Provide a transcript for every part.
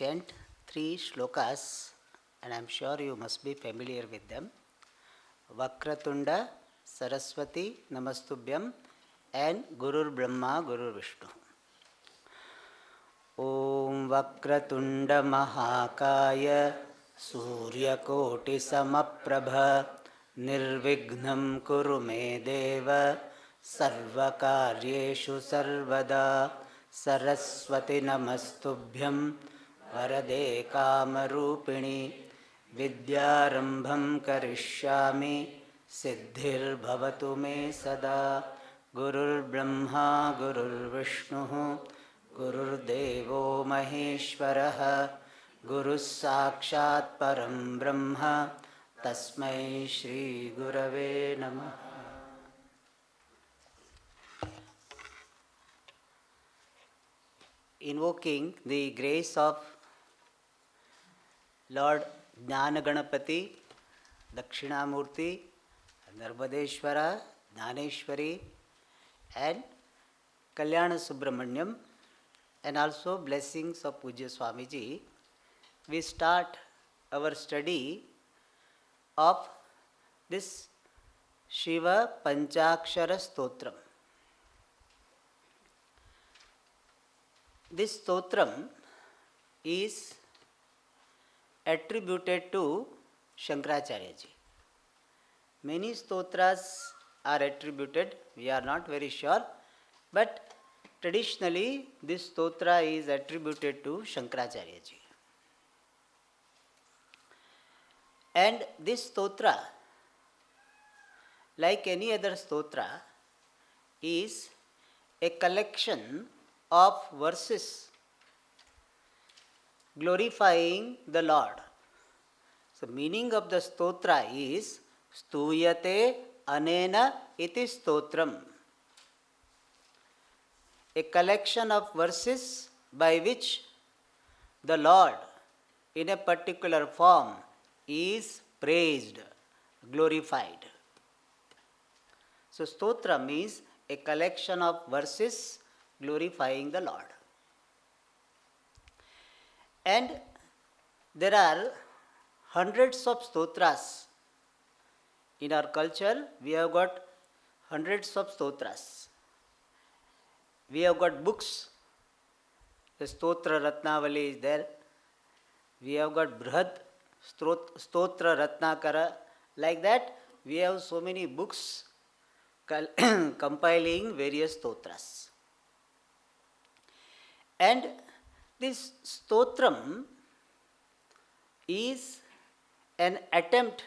chant three shlokas, and I am sure you must be familiar with them. Vakratunda, Saraswati, Namastubhyam, and Gurur Brahma, Gurur Vishnu. Om Vakratunda Mahakaya Suryakoti Samaprabha Nirvignam Kuru Me Deva Sarvakaryeshu Sarvada Saraswati Namastubhyam Varade Kamarupini Vidyarambham Karishyami Siddhir Bhavatu Me Sada Gurur Brahma Gurur Vishnu Gururdevo Maheshwaraha Guru Sakshat Param Brahma Tasmai Shri Gurave Namaha. Invoking the grace of Lord Jnana Ganapati, Dakshinamurti, Narmadeshwara, Jnaneshwari, and Kalyana Subramanyam, and also blessings of Pujya Swamiji, we start our study of this Sivapancakshara Stotram. This Stotram is attributed to Shankaracharya ji. Many Stotras are attributed, we are not very sure, but traditionally, this stotra is attributed to Shankaracharya ji. And this stotra, like any other stotra, is a collection of verses glorifying the Lord. So, meaning of the stotra is Stuyate Anena Iti Stotram. A collection of verses by which the Lord in a particular form is praised, glorified. So, stotra means a collection of verses glorifying the Lord. And there are hundreds of stotras. In our culture, we have got hundreds of stotras. We have got books, the Stotra Ratnavali is there. We have got Brihad Stotra Ratnakara. Like that, we have so many books compiling various stotras. And this stotram is an attempt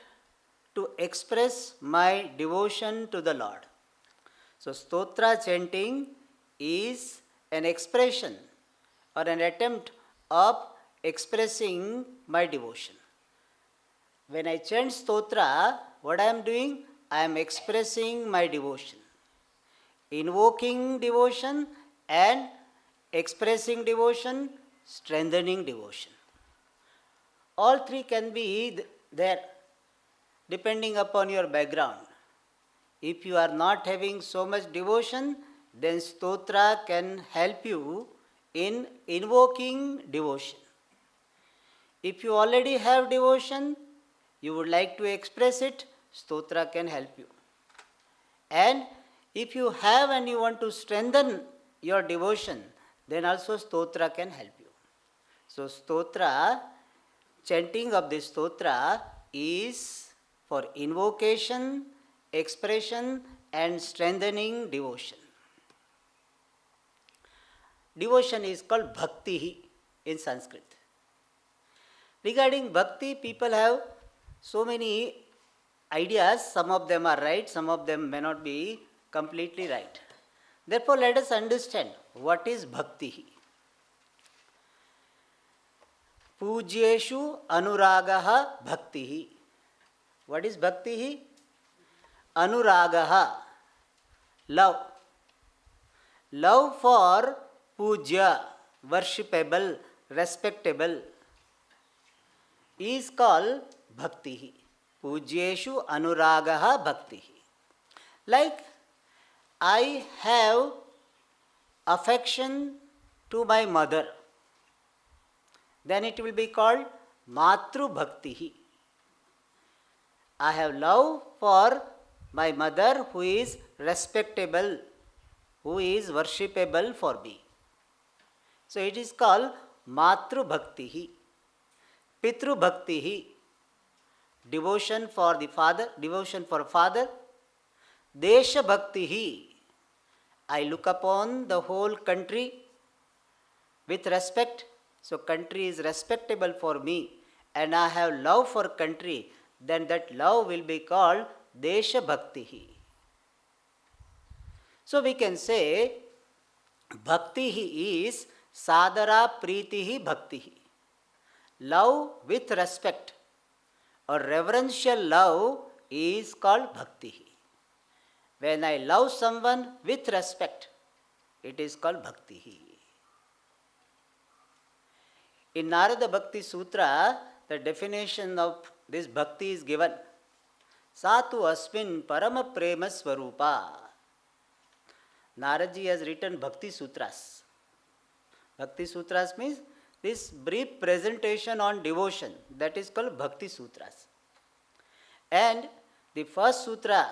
to express my devotion to the Lord. So, stotra chanting is an expression or an attempt of expressing my devotion. When I chant stotra, what I am doing? I am expressing my devotion, invoking devotion and expressing devotion, strengthening devotion. All three can be there depending upon your background. If you are not having so much devotion, then stotra can help you in invoking devotion. If you already have devotion, you would like to express it, stotra can help you. And if you have and you want to strengthen your devotion, then also stotra can help you. So, stotra, chanting of this stotra is for invocation, expression and strengthening devotion. Devotion is called bhakti in Sanskrit. Regarding bhakti, people have so many ideas. Some of them are right, some of them may not be completely right. Therefore, let us understand what is bhakti. Pujeshu anuragaha bhakti. What is bhakti? Anuragaha, love. Love for puja, worshipable, respectable, is called bhakti. Pujeshu anuragaha bhakti. Like I have affection to my mother. then it will be called Matru Bhaktihi. I have love for my mother who is respectable, who is worshipable for me. So it is called Matru Bhaktihi. Pitru Bhaktihi, devotion for the father, devotion for father. Desha Bhaktihi, I look upon the whole country with respect. So country is respectable for me and I have love for country, then that love will be called Desha Bhaktihi. So we can say Bhaktihi is Sadara Pritihi Bhaktihi. Love with respect or reverential love is called Bhaktihi. When I love someone with respect, it is called Bhaktihi. In Narada Bhakti Sutra, the definition of this Bhakti is given. Satu asmin parama prema swarupa. Naradji has written Bhakti Sutras. Bhakti Sutras means this brief presentation on devotion, that is called Bhakti Sutras. And the first sutra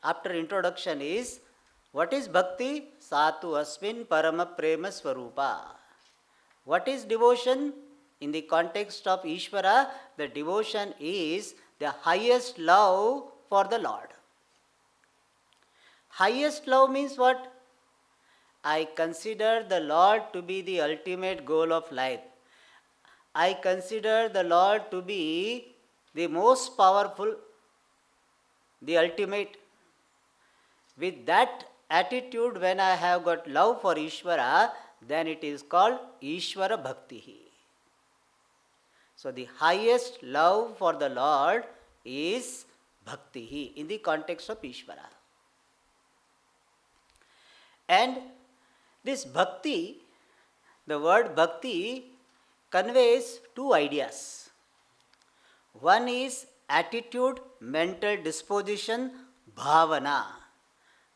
after introduction is, what is Bhakti? Satu asmin parama prema swarupa. What is devotion? In the context of Ishvara, the devotion is the highest love for the Lord. Highest love means what? I consider the Lord to be the ultimate goal of life. I consider the Lord to be the most powerful, the ultimate. With that attitude, when I have got love for Ishvara, then it is called Ishvara Bhaktihi. So the highest love for the Lord is Bhaktihi in the context of Ishvara. And this Bhakti, the word Bhakti conveys two ideas. One is attitude, mental disposition, bhavana.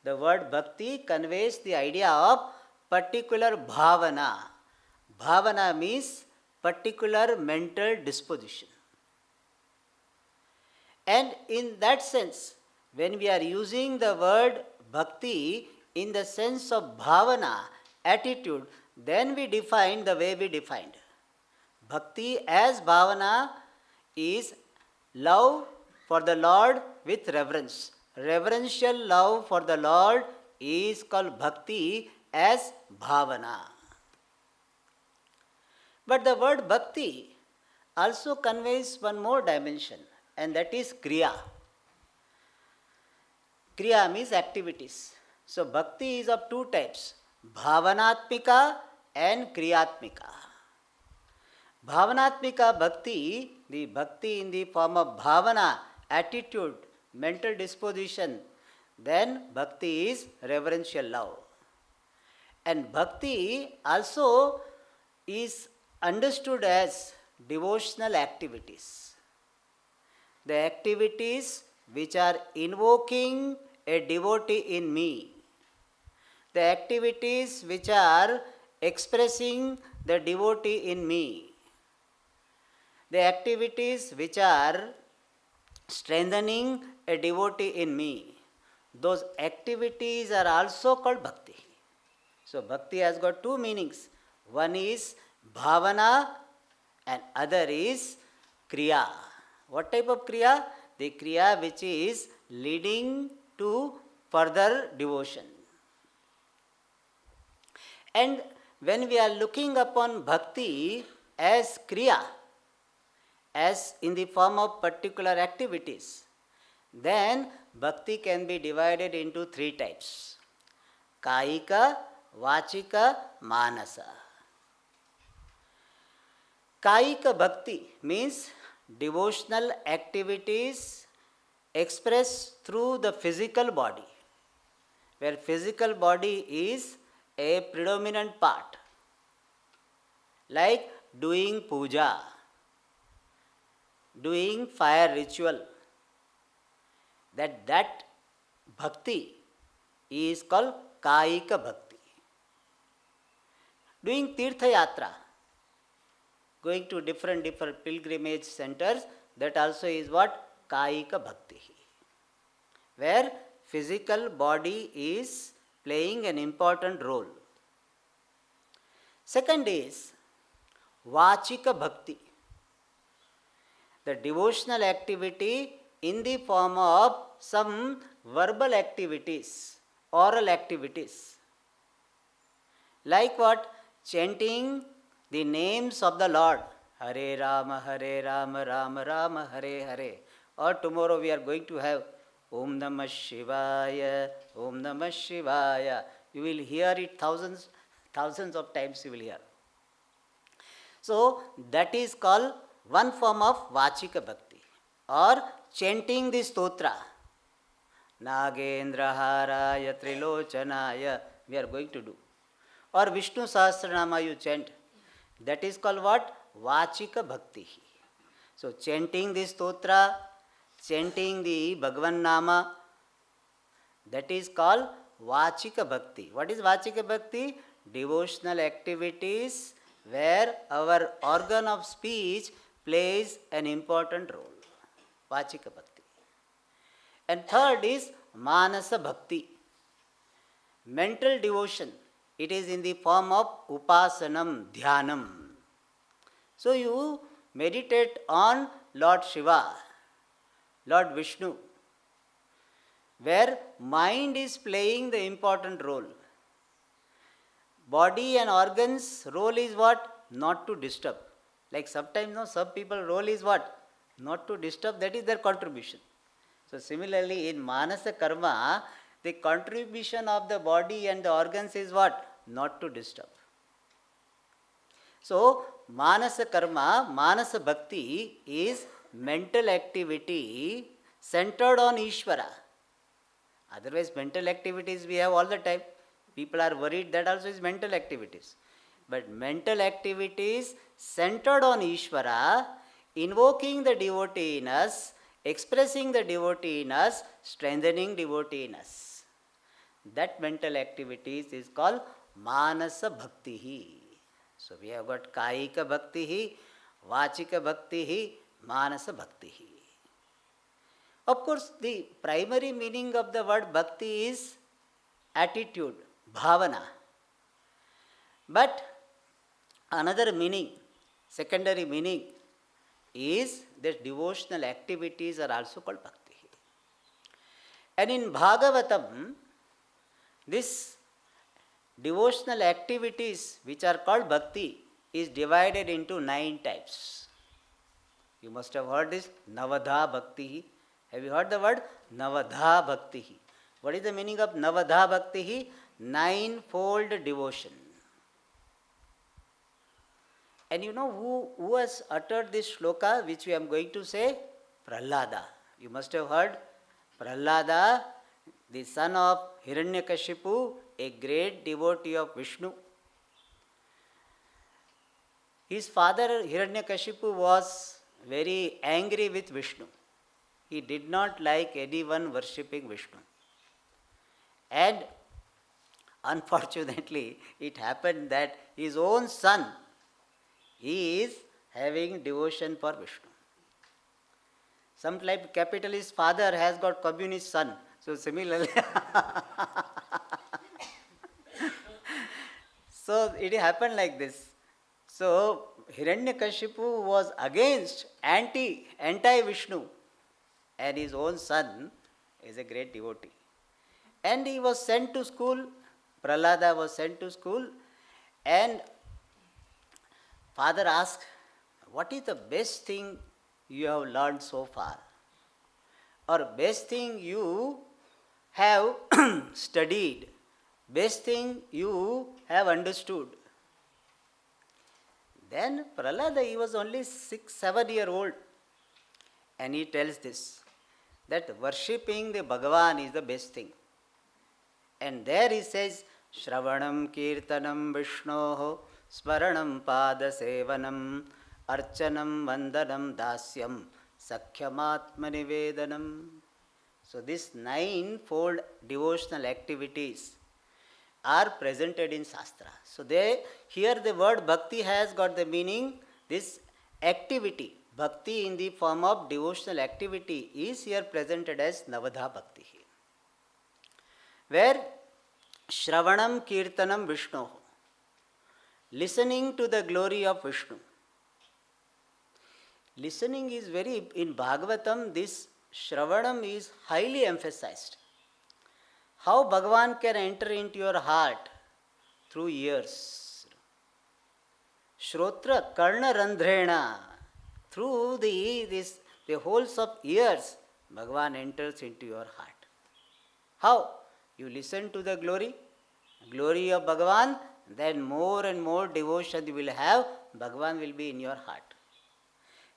The word Bhakti conveys the idea of particular bhavana. Bhavana means particular mental disposition. And in that sense, when we are using the word Bhakti in the sense of bhavana, attitude, then we define the way we defined. Bhakti as bhavana is love for the Lord with reverence. Reverential love for the Lord is called Bhakti as bhavana. But the word Bhakti also conveys one more dimension, and that is Kriya. Kriya means activities. So Bhakti is of two types, Bhavanatmika and Kriyatmika. Bhavanatmika Bhakti, the Bhakti in the form of bhavana, attitude, mental disposition, then Bhakti is reverential love. And Bhakti also is understood as devotional activities. The activities which are invoking a devotee in me. The activities which are expressing the devotee in me. The activities which are strengthening a devotee in me. Those activities are also called Bhakti. So Bhakti has got two meanings. One is Bhavana and other is Kriya. What type of Kriya? The Kriya which is leading to further devotion. And when we are looking upon Bhakti as Kriya, as in the form of particular activities, then Bhakti can be divided into three types. Kaika, Vachika, Manasa. Kaika Bhakti means devotional activities expressed through the physical body, where physical body is a predominant part, like doing puja, doing fire ritual. That bhakti is called Kaika Bhakti. Doing Tirtha Yatra, going to different pilgrimage centers, that also is what? Kayika Bhakti. Where physical body is playing an important role. Second is Vachika Bhakti. The devotional activity in the form of some verbal activities, oral activities. Like what? Chanting the names of the Lord. Hare Rama, Rama Rama, Hare Hare. Or tomorrow we are going to have Om Namah Shivaya, Om Namah Shivaya. You will hear it thousands of times you will hear. So that is called one form of Vachika Bhakti. Or chanting the stotra. Nagendra Haraya Trilochanaya, we are going to do. Or Vishnu Sahasranama you chant. That is called what? Vachika Bhakti. So chanting the stotra, chanting the Bhagavan Nama, that is called Vachika Bhakti. What is Vachika Bhakti? Devotional activities where our organ of speech plays an important role. Vachika Bhakti. And third is Manasa Bhakti. Mental devotion. It is in the form of Upasanam, Dhyanam. So you meditate on Lord Shiva, Lord Vishnu, where mind is playing the important role. Body and organs role is what? Not to disturb. Like sometimes some people role is what? Not to disturb, that is their contribution. So similarly in Manasa Karma, the contribution of the body and the organs is what? Not to disturb. So Manasa Karma, Manasa Bhakti is mental activity centered on Ishvara. Otherwise mental activities we have all the time. People are worried, that also is mental activities. But mental activities centered on Ishvara, invoking the devotee in us, expressing the devotee in us, strengthening devotee in us. That mental activities is called Manasa Bhakti. So we have got Kayika Bhakti, Vachika Bhakti, Manasa Bhakti. Of course, the primary meaning of the word Bhakti is attitude, Bhavana. But another meaning, secondary meaning, is that devotional activities are also called Bhakti. And in Bhagavatam, this devotional activities which are called Bhakti is divided into 9 types. You must have heard this Navadha Bhakti. Have you heard the word Navadha Bhakti? What is the meaning of Navadha Bhakti? 9-fold devotion. And you know who has uttered this shloka which we are going to say? Prahlada. You must have heard Prahlada, the son of Hiranyakashipu, a great devotee of Vishnu. His father Hiranyakashipu was very angry with Vishnu. He did not like anyone worshipping Vishnu. And unfortunately, it happened that his own son, he is having devotion for Vishnu. Some like capitalist father has got communist son. So similarly, so it happened like this. So Hiranyakashipu was against, anti-Vishnu, and his own son is a great devotee. And he was sent to school, Prahlada was sent to school, and father asked, what is the best thing you have learned so far? Or best thing you have studied, best thing you have understood? Then Prahlada, he was only 6-7 years old, and he tells this, that worshipping the Bhagavan is the best thing. And there he says, Shravanam Kirtanam Vishnoho Smaranam Pada Sevanam Archanam Vandanam Dasyam Sakhyamatma Nivedanam. So these 9-fold devotional activities are presented in Shastra. So here the word Bhakti has got the meaning This activity, bhakti in the form of devotional activity, is here presented as Navadha Bhakti, where Shravanam Kirtanam Vishnu, listening to the glory of Vishnu. Listening is very, in Bhagavatam, this Shravanam is highly emphasized. How Bhagavan can enter into your heart? Through ears. Shrotra Karna Randhrena. Through the holes of ears, Bhagavan enters into your heart. How? You listen to the glory of Bhagavan, then more and more devotion you will have, Bhagavan will be in your heart.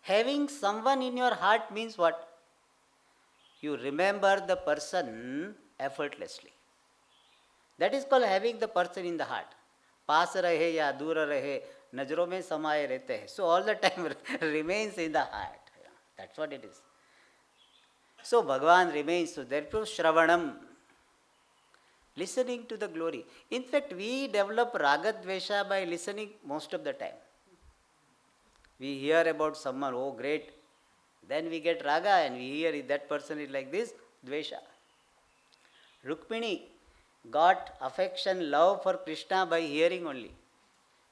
Having someone in your heart means what? You remember the person effortlessly. That is called having the person in the heart. Paas rahe ya dura rahe, najron mein samaye rehte hai. So all the time remains in the heart. That's what it is. So Bhagavan remains. So therefore Shravanam, listening to the glory. In fact, we develop raga dvesha by listening most of the time. We hear about someone, oh great, then we get raga and we hear if that person is like this, dvesha. Rukmini got affection, love for Krishna by hearing only.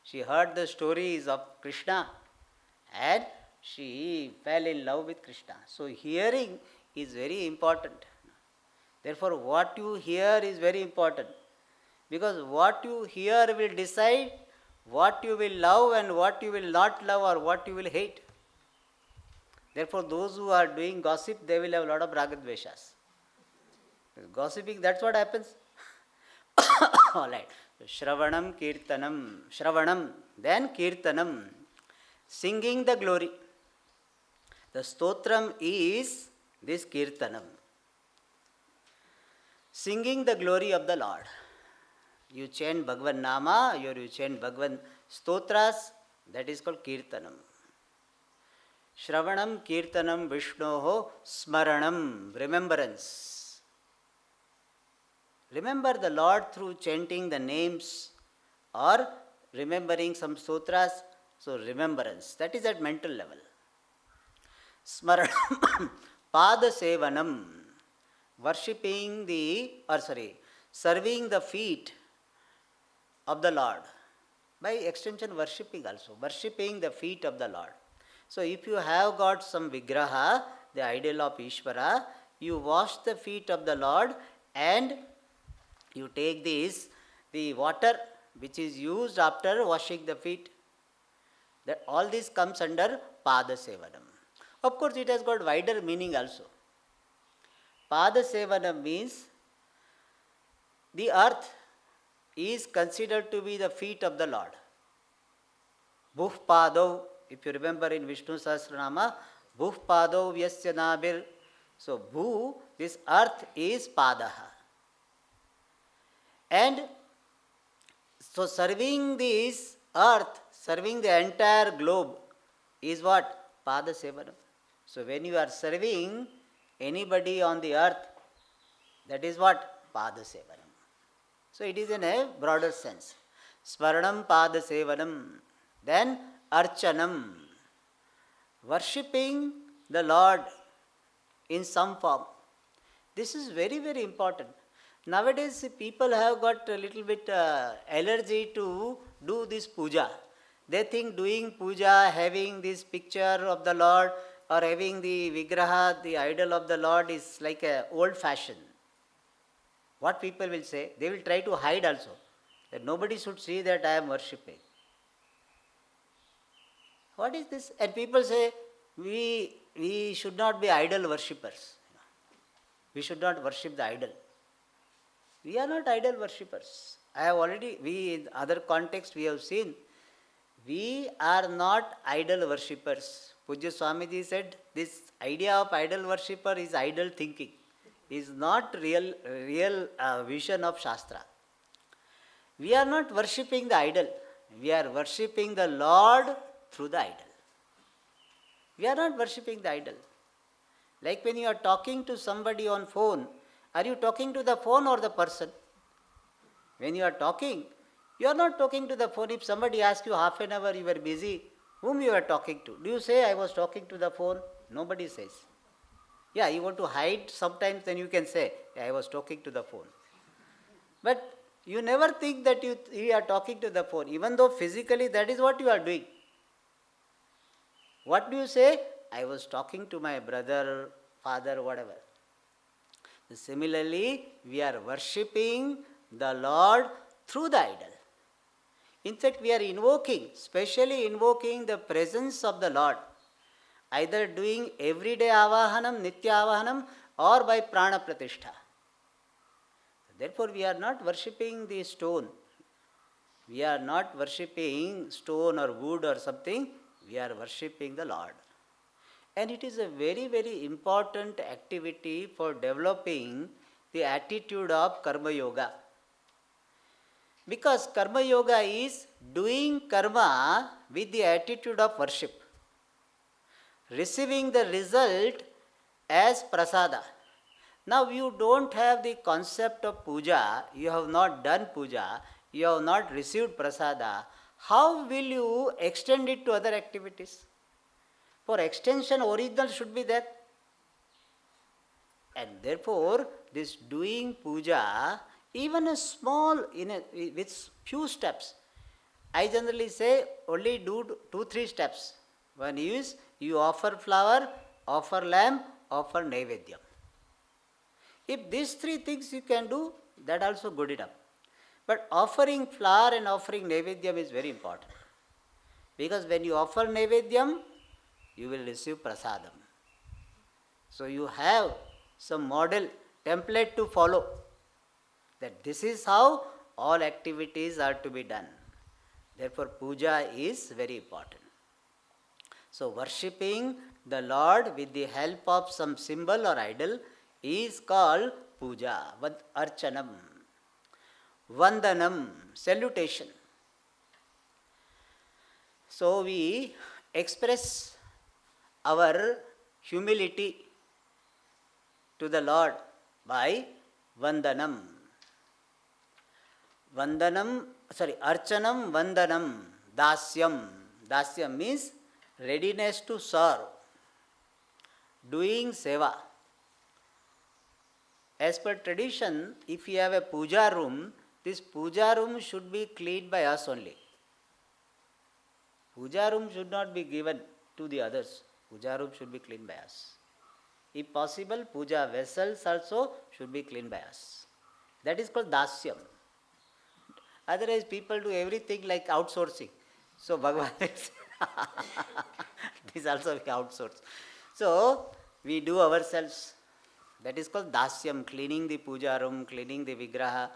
She heard the stories of Krishna and she fell in love with Krishna. So hearing is very important. Therefore what you hear is very important, because what you hear will decide what you will love and what you will not love or what you will hate. Therefore those who are doing gossip, they will have a lot of ragadveshas. Gossiping, that's what happens. Alright. Shravanam Kirtanam. Shravanam, then Kirtanam. Singing the glory. The stotram is this Kirtanam. Singing the glory of the Lord. You chant Bhagavan Nama, or you chant Bhagavan Stotras, that is called Kirtanam. Shravanam Kirtanam Vishnoho Smaranam, remembrance. Remember the Lord through chanting the names or remembering some sutras. So remembrance, that is at mental level. Smaranam, Pada Sevanam, worshipping serving the feet of the Lord. By extension, worshipping also. Worshipping the feet of the Lord. So if you have got some vigraha, the idol of Ishvara, you wash the feet of the Lord and you take the water which is used after washing the feet. That all this comes under Pada Sevanam. Of course, it has got wider meaning also. Pada Sevanam means the earth is considered to be the feet of the Lord. Bhuh Padav, if you remember in Vishnu Sahasranama, Bhuh Padav Vyasya Nabir. So Bhu, this earth is Padaha. And so serving this earth, serving the entire globe is what? Pada Sevanam. So when you are serving anybody on the earth, that is what? Pada Sevanam. So it is in a broader sense. Smaranam Pada Sevanam. Then Archanam. Worshipping the Lord in some form. This is very, very important. Nowadays people have got a little bit allergy to do this puja. They think doing puja, having this picture of the Lord or having the vigraha, the idol of the Lord is like a old fashion. What people will say, they will try to hide also, that nobody should see that I am worshipping. What is this? And people say, we should not be idol worshippers. We should not worship the idol. We are not idol worshippers. In other contexts we have seen, we are not idol worshippers. Pujya Swamiji said, this idea of idol worshipper is idle thinking. Is not real vision of Shastra. We are not worshipping the idol. We are worshipping the Lord through the idol. We are not worshipping the idol. Like when you are talking to somebody on phone, are you talking to the phone or the person? When you are talking, you are not talking to the phone. If somebody asks you half an hour, you were busy, Whom you are talking to? Do you say, I was talking to the phone? Nobody says. Yeah, you want to hide sometimes, then you can say, I was talking to the phone. But you never think that you are talking to the phone, even though physically that is what you are doing. What do you say? I was talking to my brother, father, whatever. Similarly, we are worshipping the Lord through the idol. In fact, we are invoking, specially invoking the presence of the Lord, either doing everyday avahanam, nitya avahanam, or by prana pratishtha. Therefore, we are not worshipping the stone. We are not worshipping stone or wood or something. We are worshipping the Lord. And it is a very, very important activity for developing the attitude of karma yoga. Because karma yoga is doing karma with the attitude of worship, receiving the result as prasada. Now you don't have the concept of puja, you have not done puja, you have not received prasada. How will you extend it to other activities? For extension, original should be there. And therefore, this doing puja, even a small, with few steps, I generally say only do 2-3 steps. One is you offer flower, offer lamb, offer naivedyam. If these 3 things you can do, that also good enough. But offering flower and offering naivedyam is very important. Because when you offer naivedyam, you will receive prasadam. So you have some model, template to follow. That this is how all activities are to be done. Therefore, puja is very important. So, worshipping the Lord with the help of some symbol or idol is called puja, archanam, vandanam, salutation. So, we express our humility to the Lord by vandanam. Archanam, vandanam, dasyam. Dasyam means readiness to serve, doing seva. As per tradition, if you have a puja room, this puja room should be cleaned by us only. Puja room should not be given to the others. Puja room should be cleaned by us. If possible, puja vessels also should be cleaned by us. That is called dasyam. Otherwise, people do everything like outsourcing. So, Bhagavan is this also we outsource. So, we do ourselves. That is called dasyam, cleaning the puja room, cleaning the vigraha,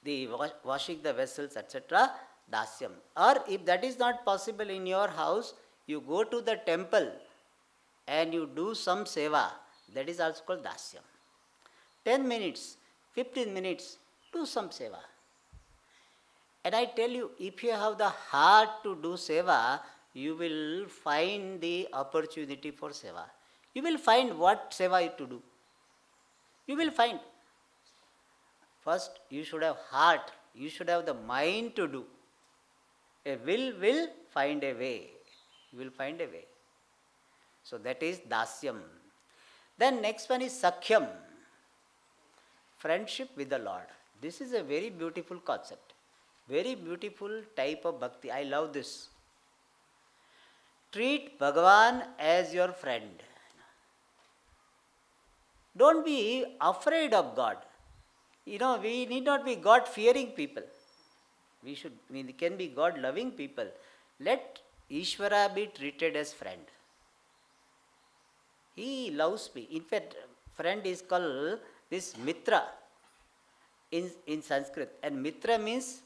the washing the vessels, etc. Dasyam. Or if that is not possible in your house, you go to the temple and you do some seva. That is also called dasyam. 10 minutes, 15 minutes, do some seva. And I tell you, if you have the heart to do seva, you will find the opportunity for seva. You will find what seva to do. You will find. First, you should have heart. You should have the mind to do. A will find a way. You will find a way. So that is dasyam. Then next one is sakhyam. Friendship with the Lord. This is a very beautiful concept. Very beautiful type of bhakti. I love this. Treat Bhagavan as your friend. Don't be afraid of God. We need not be God-fearing people. We can be God-loving people. Let Ishvara be treated as friend. He loves me. In fact, friend is called this mitra in Sanskrit. And mitra means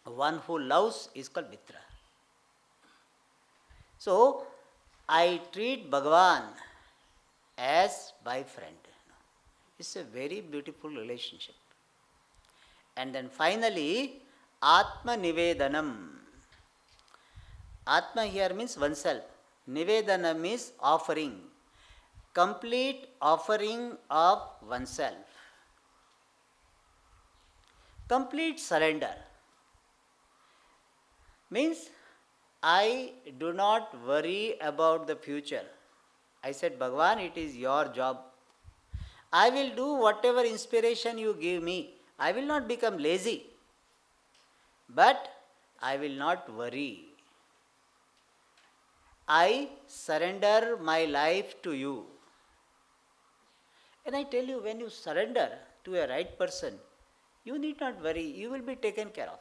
one who loves is called mitra. So, I treat Bhagavan as my friend. It's a very beautiful relationship. And then finally, Atma Nivedanam. Atma here means oneself. Nivedanam is offering. Complete offering of oneself. Complete surrender. Means I do not worry about the future. I said, Bhagavan, it is your job. I will do whatever inspiration you give me. I will not become lazy. But I will not worry. I surrender my life to you. And I tell you, when you surrender to a right person, you need not worry, you will be taken care of.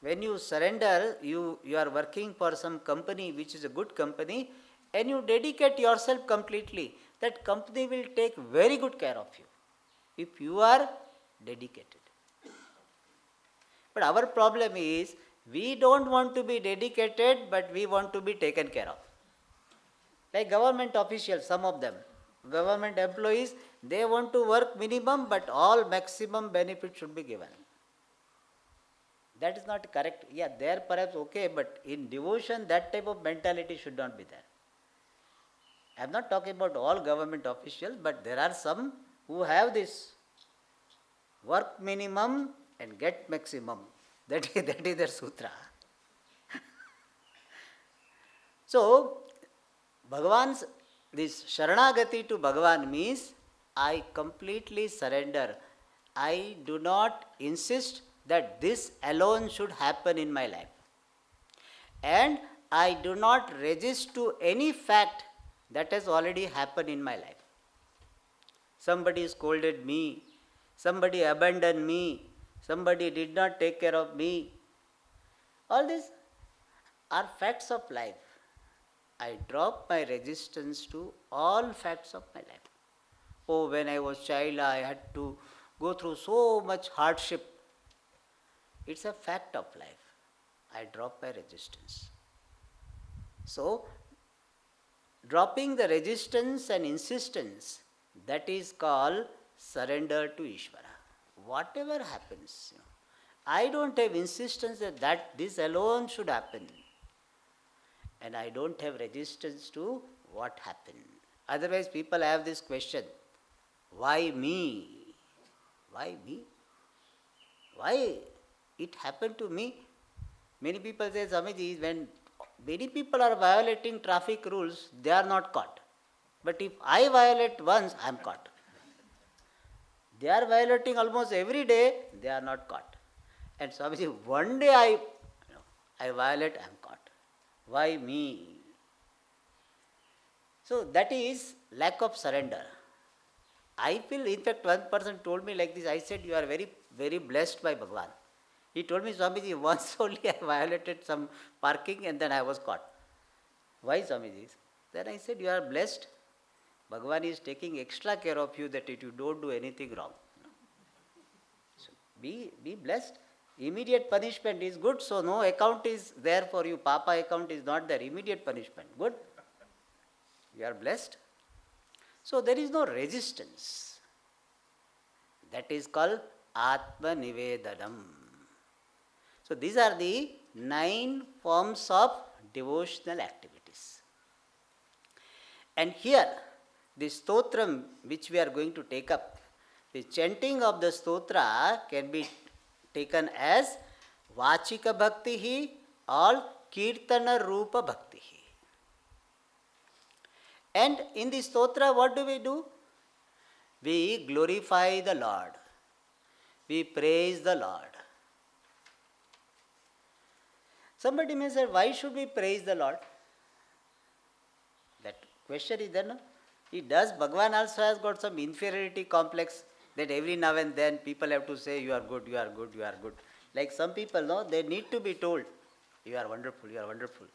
When you surrender, you are working for some company which is a good company, and you dedicate yourself completely, that company will take very good care of you if you are dedicated. But our problem is, we don't want to be dedicated, but we want to be taken care of. Like government officials, some of them, government employees, they want to work minimum, but all maximum benefit should be given. That is not correct. Yeah, there perhaps okay, but in devotion, that type of mentality should not be there. I am not talking about all government officials, but there are some who have this work minimum and get maximum. That is their sutra. So, this Sharanagati to Bhagavan means I completely surrender. I do not insist that this alone should happen in my life. And I do not resist to any fact that has already happened in my life. Somebody scolded me, somebody abandoned me, somebody did not take care of me. All these are facts of life. I drop my resistance to all facts of my life. Oh, when I was child, I had to go through so much hardship. It's a fact of life. I drop my resistance. So, dropping the resistance and insistence, that is called surrender to Ishvara. Whatever happens, I don't have insistence that this alone should happen. And I don't have resistance to what happened. Otherwise, people have this question, why me? Why me? Why it happened to me? Many people say, Swamiji, when many people are violating traffic rules, they are not caught. But if I violate once, I am caught. They are violating almost every day, they are not caught. And Swamiji, one day I violate, I am caught. Why me? So that is lack of surrender. I feel, in fact, one person told me like this, I said, you are very, very blessed by Bhagavan. He told me, Swamiji, once only I violated some parking and then I was caught. Why, Swamiji? Then I said, you are blessed. Bhagavan is taking extra care of you that you don't do anything wrong. So be blessed. Immediate punishment is good, so no account is there for you. Papa account is not there. Immediate punishment. Good. You are blessed. So there is no resistance. That is called Atma Nivedanam. So these are the 9 forms of devotional activities. And here, the stotram which we are going to take up, the chanting of the stotra can be taken as Vachika Bhakti or Kirtana Rupa Bhakti. And in the stotra, what do? We glorify the Lord. We praise the Lord. Somebody may say, why should we praise the Lord? That question is there, no? Does Bhagavan also has got some inferiority complex that every now and then people have to say, you are good, you are good, you are good. Like some people, no, they need to be told, you are wonderful, you are wonderful.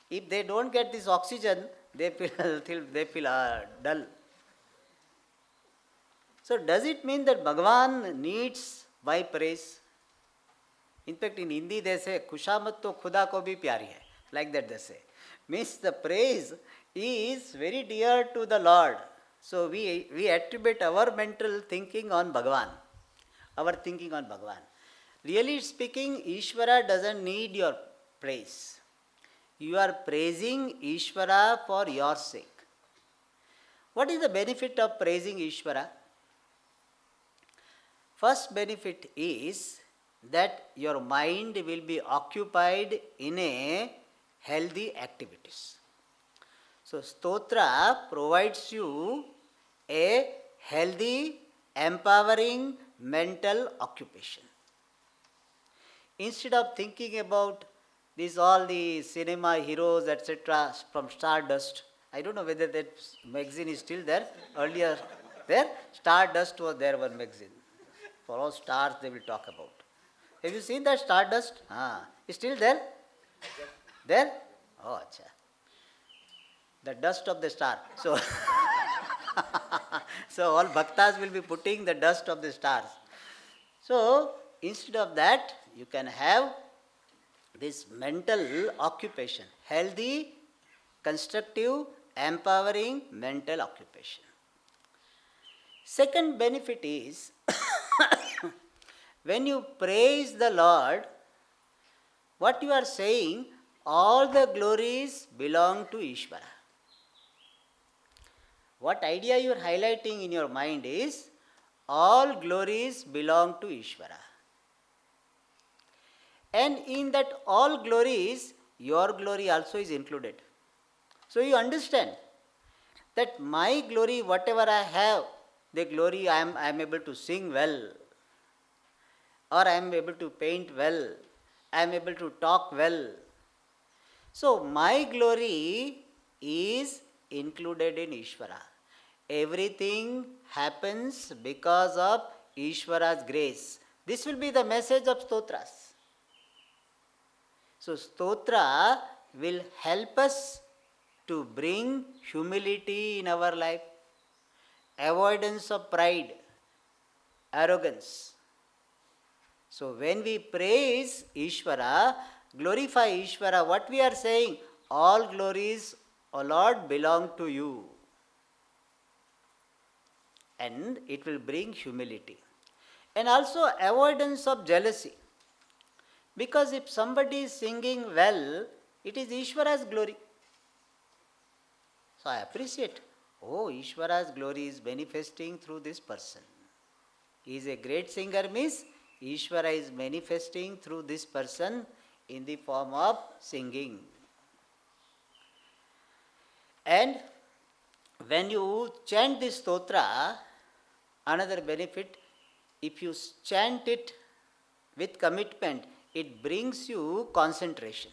If they don't get this oxygen, they feel dull. So does it mean that Bhagavan needs my praise? In fact, in Hindi they say, Kushamat to Khuda ko bhi pyari hai. Like that they say. Means the praise is very dear to the Lord. So we attribute our mental thinking on Bhagavan. Our thinking on Bhagavan. Really speaking, Ishvara doesn't need your praise. You are praising Ishvara for your sake. What is the benefit of praising Ishvara? First benefit is that your mind will be occupied in a healthy activities. So stotra provides you a healthy, empowering mental occupation. Instead of thinking about these all the cinema heroes, etc., from Stardust, I don't know whether that magazine is still there. Earlier, there Stardust was there one magazine. For all stars they will talk about. Have you seen that Stardust? Is still there? There? Oh, acha. The dust of the star. So, so all bhaktas will be putting the dust of the stars. So, instead of that, you can have this mental occupation, healthy, constructive, empowering mental occupation. Second benefit is when you praise the Lord, what you are saying, all the glories belong to Ishvara. What idea you are highlighting in your mind is, all glories belong to Ishvara. And in that all glories, your glory also is included. So you understand that my glory, whatever I have, the glory I am able to sing well, or I am able to paint well, I am able to talk well. So my glory is included in Ishvara. Everything happens because of Ishvara's grace. This will be the message of stotras. So stotra will help us to bring humility in our life, avoidance of pride, arrogance. So when we praise Ishvara, glorify Ishvara, what we are saying, all glories, O Lord, belong to you. And it will bring humility. And also avoidance of jealousy. Because if somebody is singing well, it is Ishvara's glory. So I appreciate, Ishvara's glory is manifesting through this person. He is a great singer, means Ishvara is manifesting through this person in the form of singing. And when you chant this stotra, another benefit, if you chant it with commitment, it brings you concentration.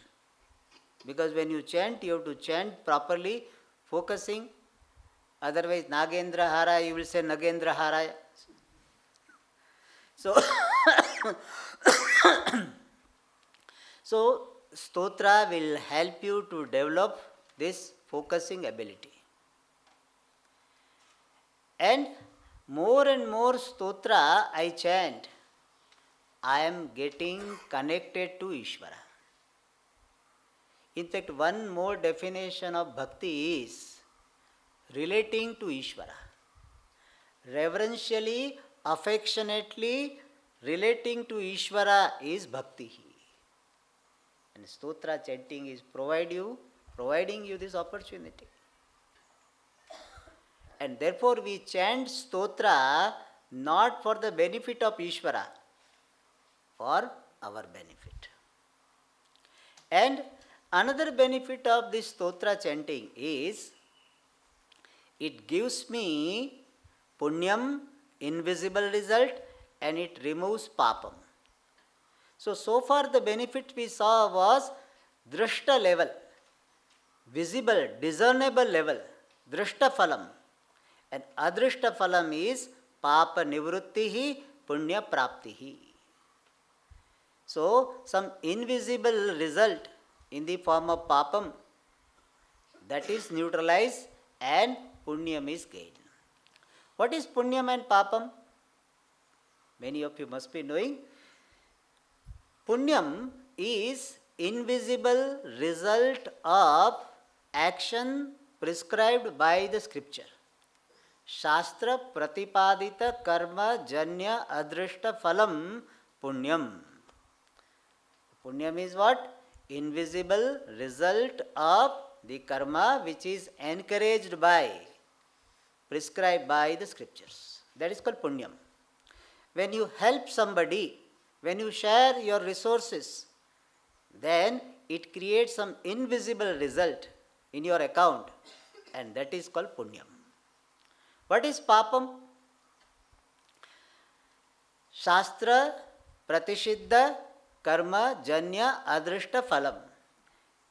Because when you chant, you have to chant properly, focusing. Otherwise, Nagendra Hara, you will say Nagendra Haraya. So, so stotra will help you to develop this focusing ability. And more stotra I chant, I am getting connected to Ishvara. In fact, one more definition of bhakti is relating to Ishvara. Reverentially, affectionately relating to Ishvara is bhakti. And stotra chanting is providing you this opportunity. And therefore we chant stotra not for the benefit of Ishvara, for our benefit. And another benefit of this stotra chanting is, it gives me punyam, invisible result, and it removes papam. So far the benefit we saw was drashta level, visible, discernible level, drashta phalam. And adrishta phalam is papa nivrittihi, punya praptihi. So some invisible result in the form of papam, that is neutralized and punyam is gained. What is punyam and papam? Many of you must be knowing. Punyam is invisible result of action prescribed by the scripture. Shastra pratipadita karma janya adrishta phalam punyam. Punyam is what? Invisible result of the karma which is encouraged by, prescribed by the scriptures. That is called punyam. When you help somebody, When you share your resources, then it creates some invisible result in your account, and that is called punyam. What is papam? Shastra pratishidda karma janya adrishta phalam.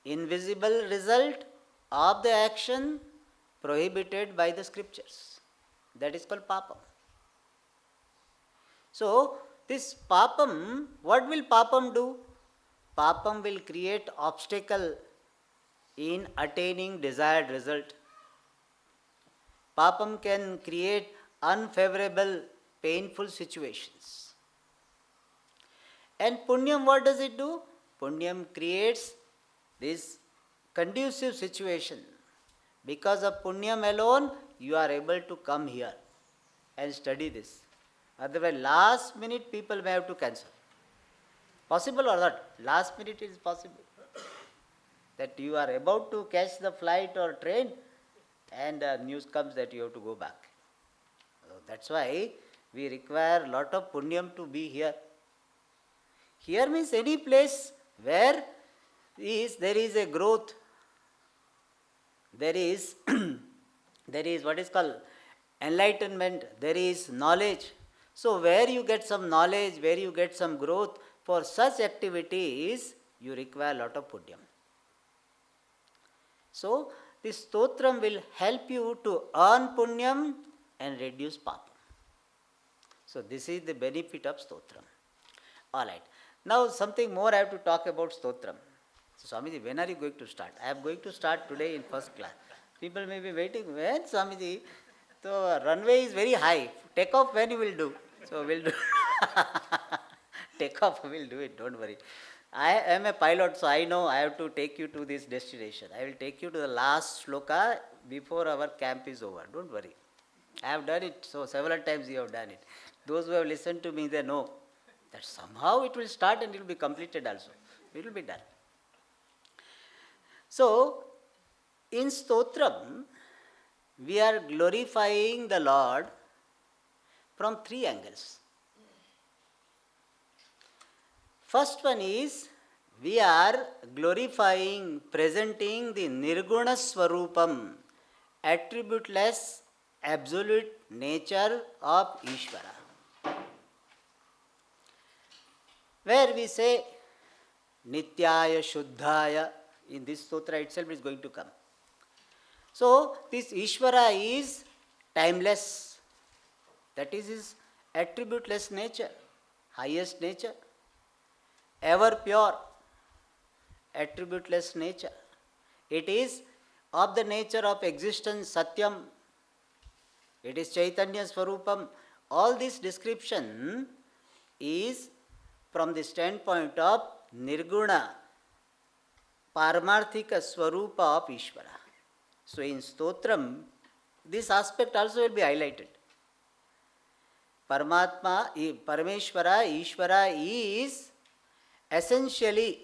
Invisible result of the action prohibited by the scriptures. That is called papam. So, this papam, what will papam do? Papam will create obstacle in attaining desired result. Papam can create unfavorable, painful situations. And punyam, what does it do? Punyam creates this conducive situation. Because of punyam alone, you are able to come here and study this. Otherwise, last minute people may have to cancel. Possible or not? Last minute it is possible. That you are about to catch the flight or train and news comes that you have to go back. So that's why we require lot of punyam to be here. Here means any place where there is a growth. There is what is called enlightenment. There is knowledge. So where you get some knowledge, where you get some growth, for such activities you require a lot of punyam. So this stotram will help you to earn punyam and reduce papam. So this is the benefit of stotram. Alright. Now something more I have to talk about stotram. So Swamiji, when are you going to start? I am going to start today in first class. People may be waiting, when Swamiji? So runway is very high. Take off when you will do. So we'll do. Take off, we'll do it, don't worry. I am a pilot, so I know I have to take you to this destination. I will take you to the last shloka before our camp is over. Don't worry. I have done it, so several times you have done it. Those who have listened to me, they know that somehow it will start and it will be completed also. It will be done. So, in stotram, we are glorifying the Lord from three angles. First one is, we are glorifying, presenting the Nirguna Swarupam, attributeless, absolute nature of Ishvara. Where we say, Nityaya Shuddhaya, in this sutra itself is going to come. So, this Ishvara is timeless. That is his attributeless nature, highest nature. Ever pure, attributeless nature. It is of the nature of existence, Satyam. It is Chaitanya Swarupam. All this description is from the standpoint of Nirguna, Paramarthika Swarupa of Ishvara. So in Stotram, this aspect also will be highlighted. Paramatma, Parameshvara, Ishvara is essentially,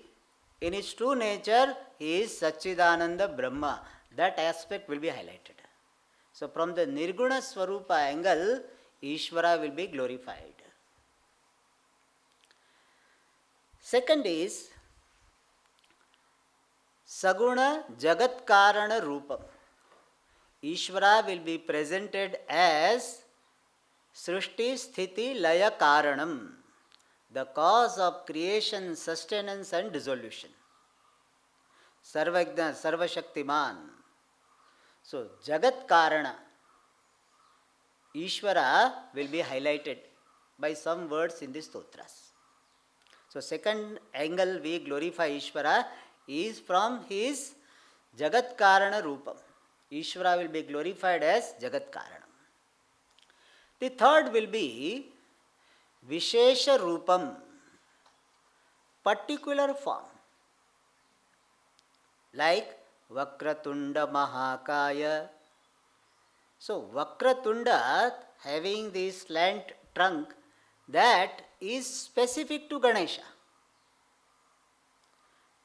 in its true nature, he is Satchidananda Brahma. That aspect will be highlighted. So from the Nirguna Swarupa angle, Ishvara will be glorified. Second is Saguna Jagat Karana Rupam. Ishvara will be presented as Srishti Sthiti Laya Karanam, the cause of creation, sustenance and dissolution. Sarvagna, Sarvashaktiman. So, Jagat Karana, Ishvara will be highlighted by some words in the stotras. So, second angle we glorify Ishvara is from his Jagat Karana Rupam. Ishvara will be glorified as Jagat Karanam. The third will be Vishesha Rupam, particular form, like Vakratunda Mahakaya. So, Vakratunda having this slant trunk, that is specific to Ganesha.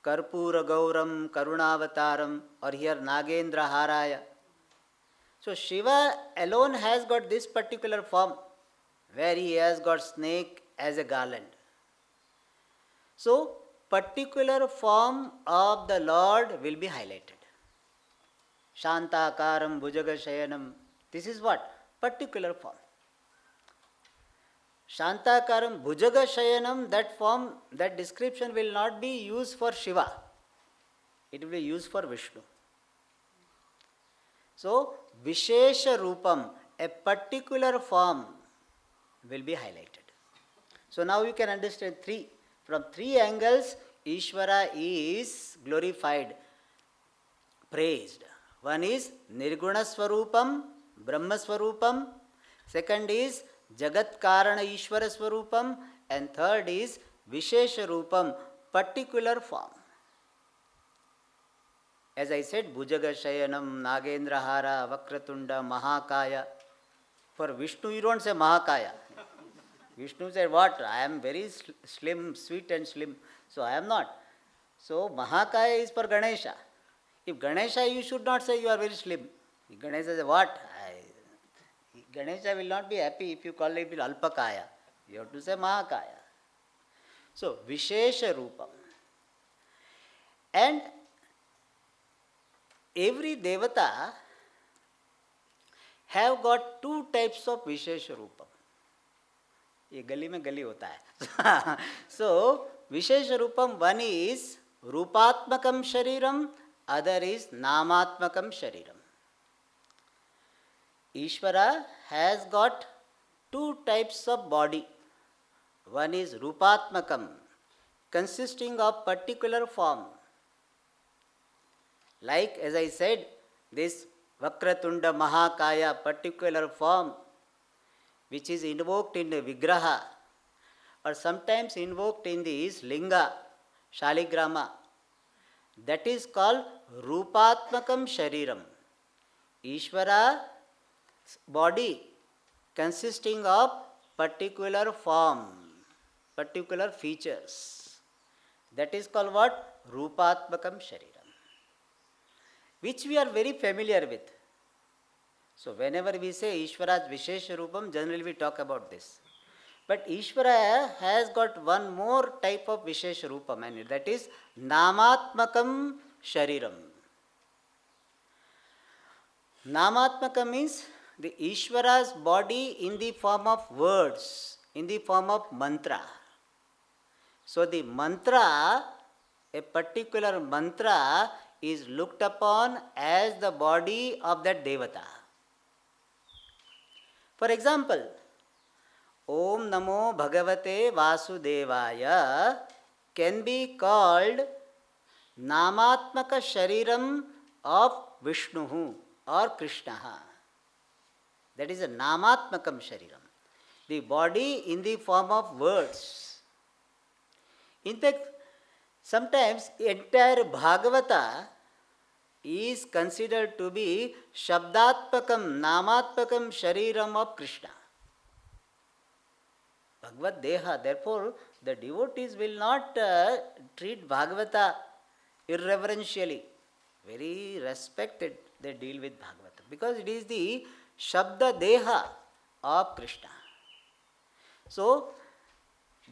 Karpura Gauram Karunavataram, or here Nagendra Haraya. So, Shiva alone has got this particular form, where he has got snake as a garland. So particular form of the Lord will be highlighted. Shantakaram bhujagashayanam. This is what? Particular form. Shantakaram bhujagashayanam, that form, that description will not be used for Shiva. It will be used for Vishnu. So Vishesha Rupam, a particular form, will be highlighted. So now you can understand from three angles Ishvara is glorified, praised. One is Nirguna Swarupam, Brahma Swarupam. Second is Jagat Karana Ishvara Swarupam. And third is Vishesha Rupam, particular form. As I said, Bhujagashayanam, Nagendrahara, Vakratunda, Mahakaya. For Vishnu, you don't say Mahakaya. Vishnu said, what? I am very slim, sweet and slim. So I am not. So Mahakaya is for Ganesha. If Ganesha, you should not say you are very slim. If Ganesha says, what? Ganesha will not be happy if you call it Alpakaya. You have to say Mahakaya. So Vishesha Rupam. And every Devata have got two types of Vishesha Rupam. ये गली में गली होता है. So Vishesha Rupam, one is Rupatmakam Shariram, other is Namatmakam Shariram. Ishvara has got two types of body. One is Rupatmakam, consisting of particular form. Like as I said, this Vakratunda Mahakaya, particular form, which is invoked in the Vigraha, or sometimes invoked in this Linga, Shaligrama. That is called Rupatmakam Shariram. Ishvara body consisting of particular form, particular features. That is called what? Rupatmakam Shariram, which we are very familiar with. So whenever we say Ishvara's Vishesha Rupam, generally we talk about this. But Ishvara has got one more type of Vishesha Rupam, and that is Namatmakam Shariram. Namatmakam means the Ishvara's body in the form of words, in the form of mantra. So the mantra, a particular mantra, is looked upon as the body of that Devata. For example, Om Namo Bhagavate Vasudevaya can be called Namatmaka Shariram of Vishnu or Krishna. That is a Namatmakam Shariram, the body in the form of words. In fact, sometimes entire Bhagavata is considered to be Shabdatmakam, Namatmakam Shariram of Krishna. Bhagavad Deha. Therefore, the devotees will not treat Bhagavata irreverentially. Very respected they deal with Bhagavata, because it is the Shabda Deha of Krishna. So,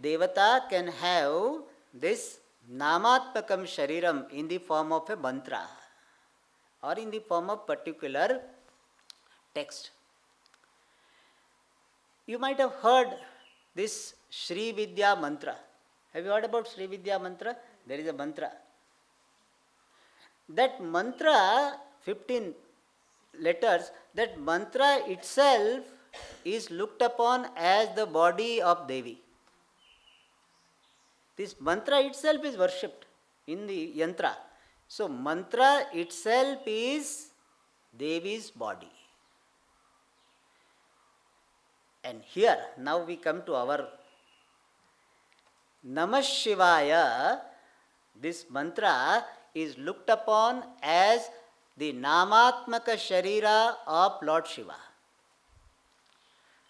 Devata can have this Namatmakam Shariram in the form of a mantra or in the form of particular text. You might have heard this Sri Vidya mantra. Have you heard about Sri Vidya mantra? There is a mantra. That mantra, 15 letters, that mantra itself is looked upon as the body of Devi. This mantra itself is worshipped in the yantra. So mantra itself is Devi's body. And here, now we come to our Namah Shivaya. This mantra is looked upon as the Namatmaka Sharira of Lord Shiva.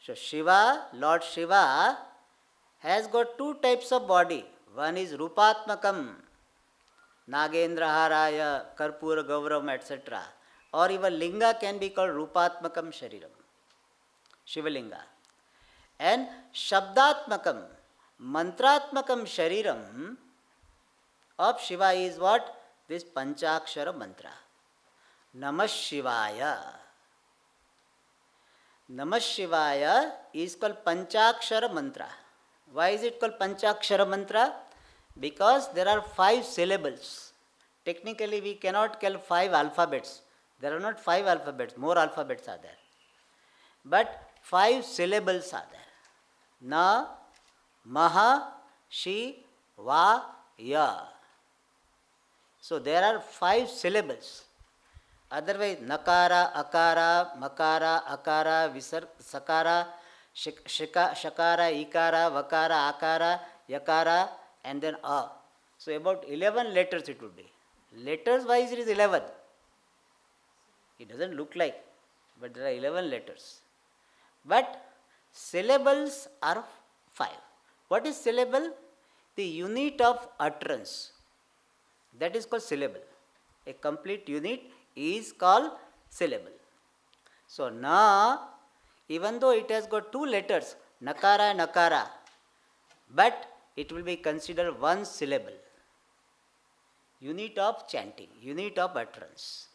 So Shiva, Lord Shiva, has got two types of body. One is Rupatmakam, Nagendraharaya, Karpura Gauram, etc. Or even Linga can be called Rupatmakam Shariram, Shivalinga. And Shabdatmakam, Mantratmakam Shariram of Shiva is what? This Panchakshara mantra. Namah Shivaya. Namah Shivaya is called Panchakshara mantra. Why is it called Panchakshara mantra? Because there are 5 syllables. Technically we cannot call 5 alphabets. There are not 5 alphabets, more alphabets are there. But 5 syllables are there. Na, Maha, Shi, Va, Ya. So there are 5 syllables. Otherwise, Nakara, Akara, Makara, Akara, Sakara, Shakara, Ikara, Vakara, Akara, Yakara, and then A. So about 11 letters it would be. Letters wise it is 11. It doesn't look like, but there are 11 letters. But syllables are 5. What is syllable? The unit of utterance. That is called syllable. A complete unit is called syllable. So, Na, even though it has got 2 letters, Nakara and Akara, but it will be considered 1 syllable. Unit of chanting, unit of utterance.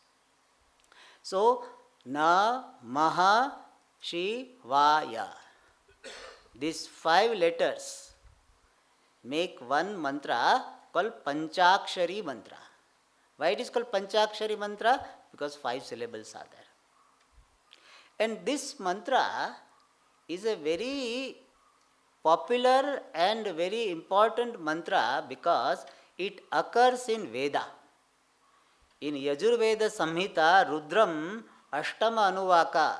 So, Na, Maha, Shi, Va, Ya. These 5 letters make 1 mantra called Panchakshari mantra. Why it is called Panchakshari mantra? Because 5 syllables are there. And this mantra is a very popular and very important mantra because it occurs in Veda. In Yajurveda Samhita, Rudram, Ashtama Anuvaka,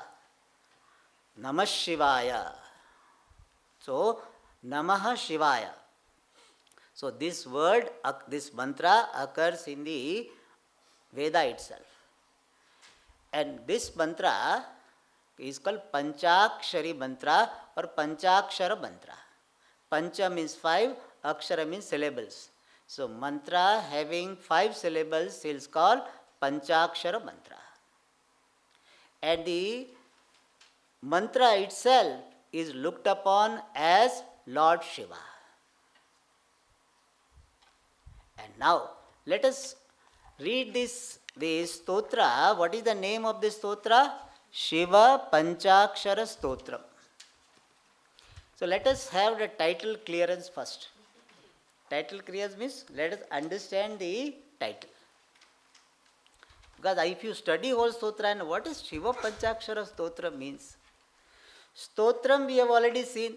Namah Shivaya. So, Namah Shivaya. So, this word, this mantra occurs in the Veda itself. And this mantra is called Panchakshari mantra or Panchakshara mantra. Pancha means 5, Akshara means syllables. So, mantra having 5 syllables is called Panchakshara mantra. And the mantra itself is looked upon as Lord Shiva. And now, let us read this stotra. What is the name of this stotra? Sivapancakshari Stotram. So, let us have the title clearance first. Title clearance means let us understand the title. Because if you study whole stotra and what is Sivapancakshari Stotram means? Stotram we have already seen.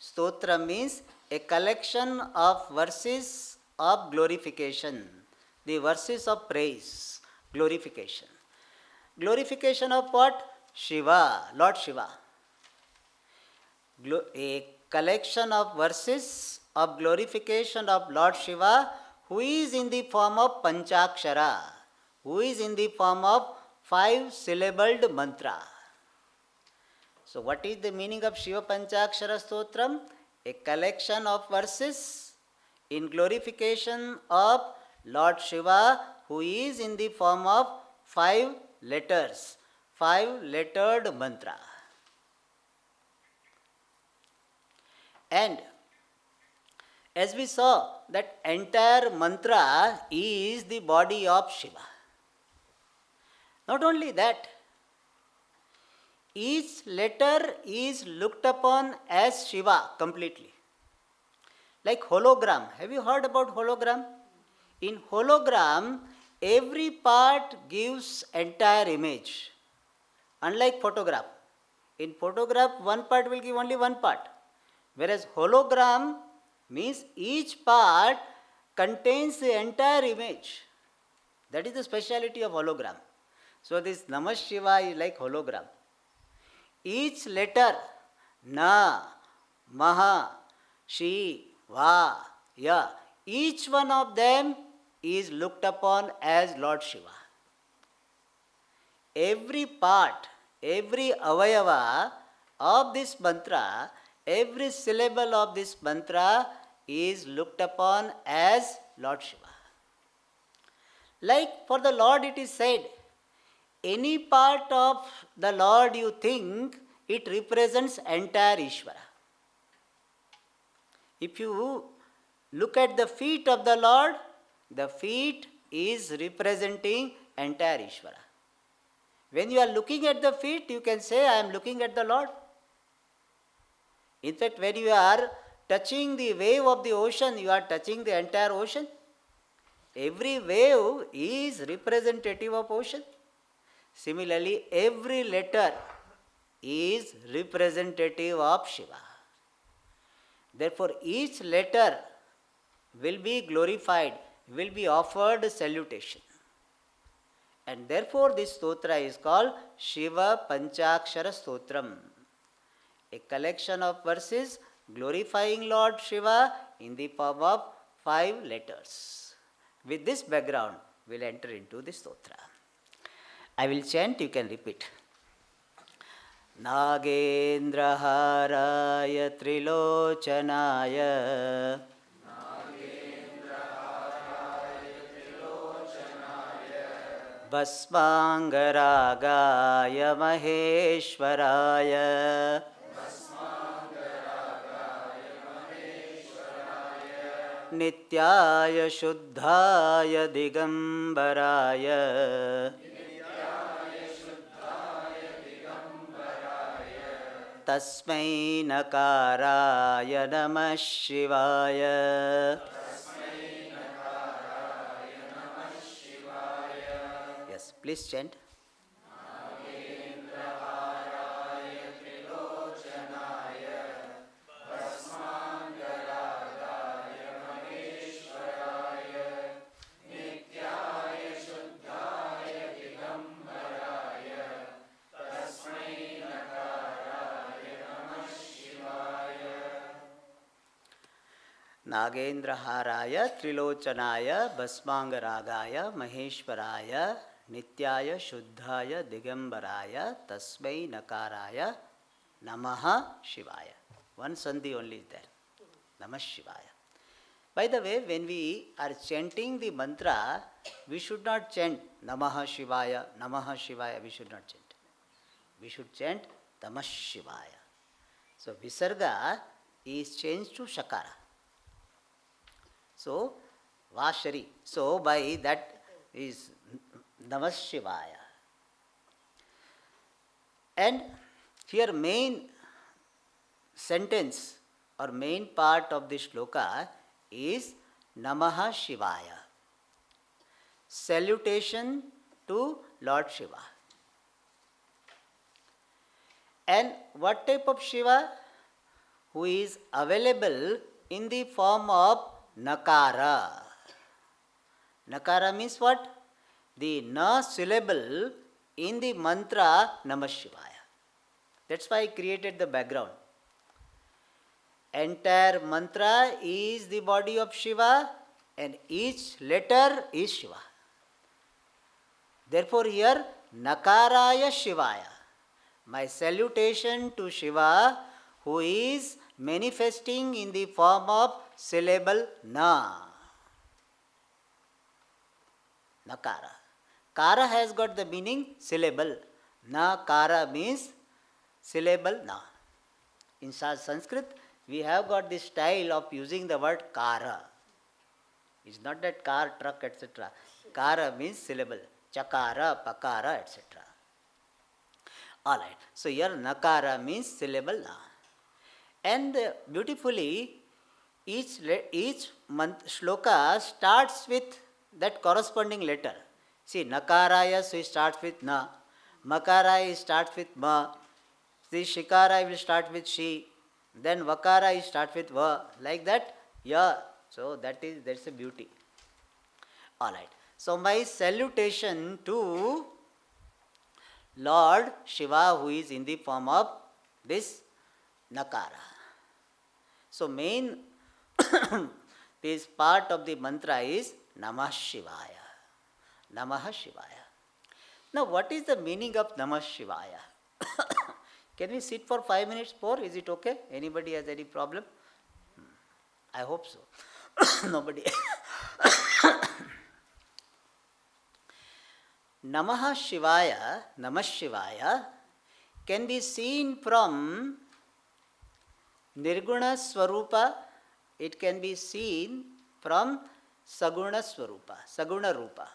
Stotra means a collection of verses of glorification. The verses of praise, glorification. Glorification of what? Shiva, Lord Shiva. A collection of verses of glorification of Lord Shiva, who is in the form of Panchakshara, who is in the form of 5-syllabled mantra. So, what is the meaning of Sivapancakshari Stotram? A collection of verses in glorification of Lord Shiva, who is in the form of 5 letters, 5-lettered mantra. And as we saw, that entire mantra is the body of Shiva. Not only that, each letter is looked upon as Shiva completely. Like hologram. Have you heard about hologram? In hologram, every part gives entire image. Unlike photograph. In photograph, one part will give only one part. Whereas hologram means each part contains the entire image. That is the speciality of hologram. So this Namah Shiva is like hologram. Each letter, Na, Maha, Shi, Va, Ya, each one of them is looked upon as Lord Shiva. Every part, every avayava of this mantra, every syllable of this mantra is looked upon as Lord Shiva. Like for the Lord it is said, any part of the Lord you think, it represents entire Ishvara. If you look at the feet of the Lord, the feet is representing entire Ishvara. When you are looking at the feet, you can say, I am looking at the Lord. In fact, when you are touching the wave of the ocean, you are touching the entire ocean. Every wave is representative of ocean. Similarly, every letter is representative of Shiva. Therefore, each letter will be glorified, will be offered salutation. And therefore, this stotra is called Sivapancakshari Stotram, a collection of verses glorifying Lord Shiva in the form of 5 letters. With this background, we will enter into the stotra. I will chant, you can repeat. Nagendraharaya Trilochanaya Basmangaragaya Maheshwaraya Nityaya Shuddhaya Digambaraya Tasmai Nakaraya Namah Shivaya. Yes, please chant. Nagendraharaya Trilochanaya Basmangaragaya Maheshwaraya Nityaya Shuddhaya Digambaraya Tasmai Nakaraya Namaha Shivaya. One sandhi only is there. Namah Shivaya. By the way, when we are chanting the mantra, we should not chant Namaha Shivaya, Namaha Shivaya. We should not chant. We should chant Namah Shivaya. So Visarga is changed to Shakara. So, Vashari. So, by that is Namah Shivaya. And here main sentence or main part of this shloka is Namaha Shivaya. Salutation to Lord Shiva. And what type of Shiva? Who is available in the form of Nakara. Nakara means what? The na syllable in the mantra Namah Shivaya. That's why I created the background. Entire mantra is the body of Shiva and each letter is Shiva. Therefore here Nakaraya Shivaya. My salutation to Shiva who is manifesting in the form of syllable na. Nakara. Kara has got the meaning syllable. Nakara means syllable na. In Sanskrit, we have got this style of using the word kara. It's not that car, truck, etc. Kara means syllable. Chakara, pakara, etc. Alright. So here nakara means syllable na. And beautifully, each shloka starts with that corresponding letter. See, nakaraya, so it starts with na. Makaraya starts with ma. See, shikara will start with shi. Then vakara starts with va. Like that, ya. So that's a beauty. Alright. So my salutation to Lord Shiva who is in the form of this nakara. So main this part of the mantra is Namah Shivaya. Namah Shivaya. Now what is the meaning of Namah Shivaya? Can we sit for 5 minutes more? Is it okay? Anybody has any problem? I hope so. Nobody. Namah Shivaya can be seen from Nirguna Swarupa, it can be seen from Saguna Swarupa, Saguna Rupa.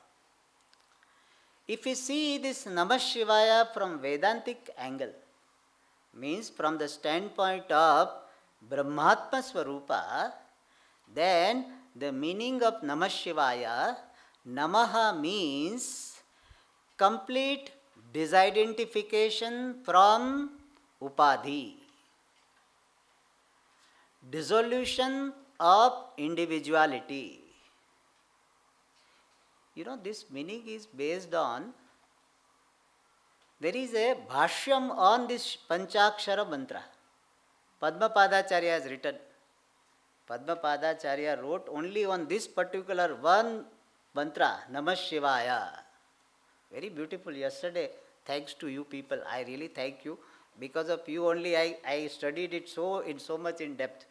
If we see this Namah Shivaya from Vedantic angle, means from the standpoint of Brahmatma Swarupa, then the meaning of Namah Shivaya, Namaha means complete disidentification from Upadhi, dissolution of individuality. This meaning is based on, there is a bhashyam on this Panchakshara mantra. Padmapadacharya has written. Padmapadacharya wrote only on this particular one mantra, Namah Shivaya. Very beautiful. Yesterday, thanks to you people, I really thank you. Because of you only I studied it so much in depth.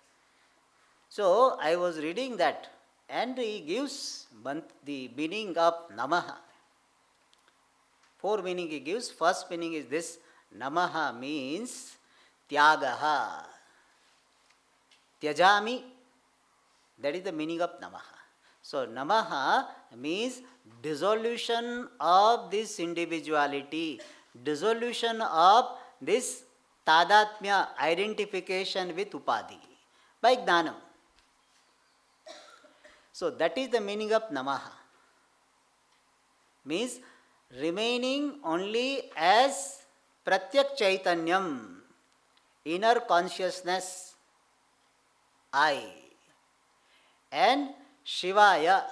So, I was reading that, and he gives the meaning of Namaha. 4 meaning he gives. First meaning is this: Namaha means Tyagaha. Tyajami, that is the meaning of Namaha. So, Namaha means dissolution of this individuality, dissolution of this Tadatmya, identification with Upadhi, by Jnanam. So, that is the meaning of Namaha. Means remaining only as Pratyak Chaitanyam, inner consciousness, I, and Shivaya.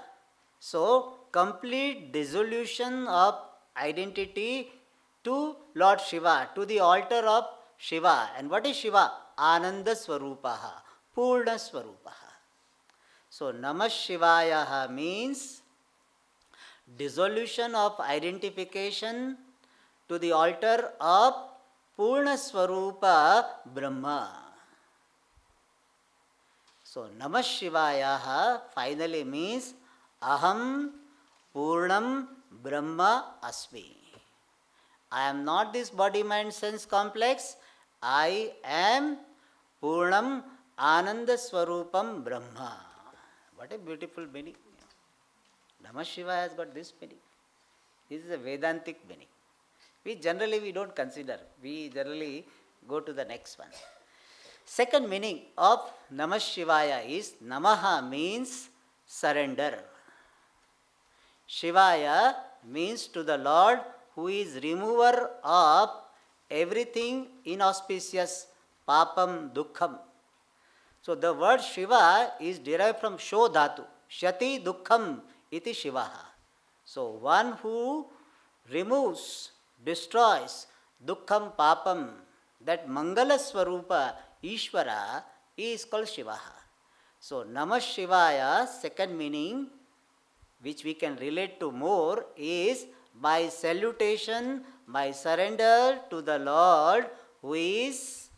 So, complete dissolution of identity to Lord Shiva, to the altar of Shiva. And what is Shiva? Ananda Swarupaha, Purna Swarupaha. So, Namah Shivaya means dissolution of identification to the altar of Purna Swarupa Brahma. So, Namah Shivaya finally means Aham Purnam Brahma Asmi. I am not this body, mind, sense complex. I am Purnam Ananda Swarupam Brahma. What a beautiful meaning. Namah Shivaya has got this meaning. This is a Vedantic meaning. We generally don't consider. We generally go to the next one. Second meaning of Namah Shivaya is Namaha means surrender. Shivaya means to the Lord who is remover of everything inauspicious, papam, dukkham. So the word Shiva is derived from Sho Dhatu, Shati Dukkham iti Shivaha. So one who removes, destroys Dukkham, Papam, that Mangala Swarupa, Ishvara, is called Shivaha. So Namah Shivaya, second meaning, which we can relate to more, is by salutation, by surrender to the Lord who is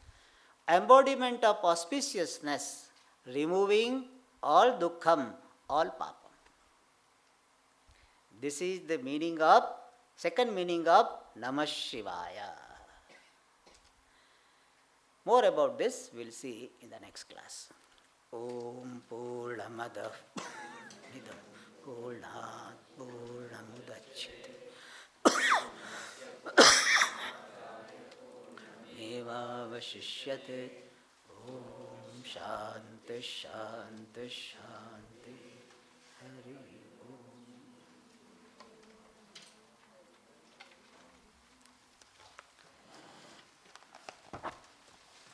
embodiment of auspiciousness, removing all dukkham, all papam. This is the meaning of, second meaning of Namah Shivaya. More about this we will see in the next class. Om Purnamada Purnat Purnamudachyate Evavashishyate. Om Shanti Shanti Shanti.